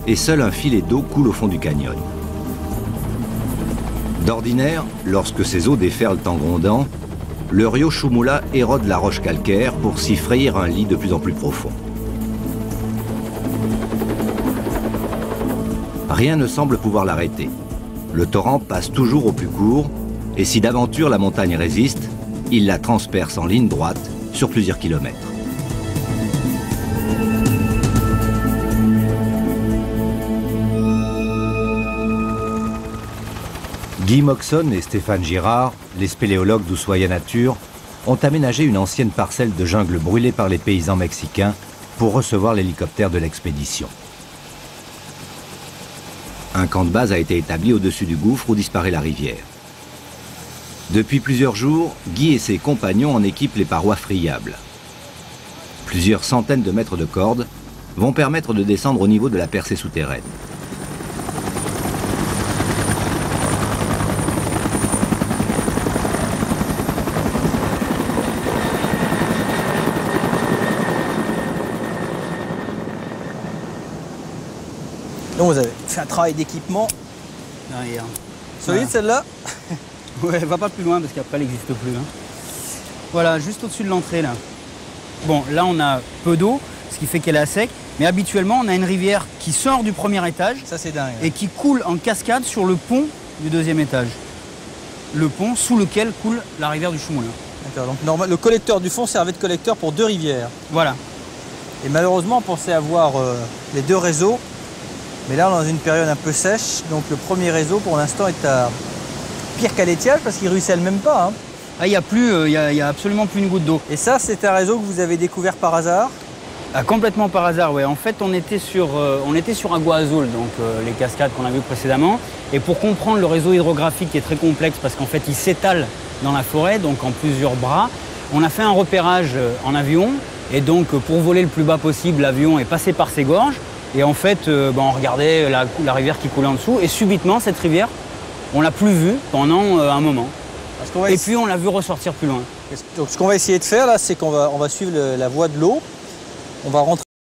et seul un filet d'eau coule au fond du canyon. D'ordinaire, lorsque ces eaux déferlent en grondant, le rio Shumula érode la roche calcaire pour s'y frayer un lit de plus en plus profond. Rien ne semble pouvoir l'arrêter. Le torrent passe toujours au plus court, et si d'aventure la montagne résiste, il la transperce en ligne droite sur plusieurs kilomètres. Guy Moxon et Stéphane Girard, les spéléologues d'Ushuaia Nature, ont aménagé une ancienne parcelle de jungle brûlée par les paysans mexicains pour recevoir l'hélicoptère de l'expédition. Un camp de base a été établi au-dessus du gouffre où disparaît la rivière. Depuis plusieurs jours, Guy et ses compagnons en équipent les parois friables. Plusieurs centaines de mètres de cordes vont permettre de descendre au niveau de la percée souterraine. Donc vous avez fait un travail d'équipement Derrière. solide, celle-là. Ouais, va pas plus loin parce qu'après elle n'existe plus. Hein. Voilà, juste au-dessus de l'entrée là. Bon, là on a peu d'eau, ce qui fait qu'elle est à sec. Mais habituellement, on a une rivière qui sort du premier étage. Ça c'est dingue. Et qui coule en cascade sur le pont du deuxième étage. Le pont sous lequel coule la rivière du Shumula. D'accord, donc le collecteur du fond servait de collecteur pour deux rivières. Voilà. Et malheureusement, on pensait avoir les deux réseaux. Mais là, on est dans une période un peu sèche. Donc le premier réseau, pour l'instant, est à pire qu'à l'étiage parce qu'il ruisselle même pas. Hein. Ah, il n'y a absolument plus une goutte d'eau. Et ça, c'est un réseau que vous avez découvert par hasard? Ah, complètement par hasard, ouais. En fait, on était sur Agua Azul, donc les cascades qu'on a vues précédemment. Et pour comprendre le réseau hydrographique qui est très complexe, parce qu'en fait, il s'étale dans la forêt, donc en plusieurs bras, on a fait un repérage en avion. Et donc, pour voler le plus bas possible, l'avion est passé par ces gorges. Et en fait, on regardait la rivière qui coulait en dessous. Et subitement, cette rivière, on l'a plus vue pendant un moment. Et puis, on l'a vu ressortir plus loin. Donc ce qu'on va essayer de faire, là, c'est qu'on va suivre la voie de l'eau. On va rentrer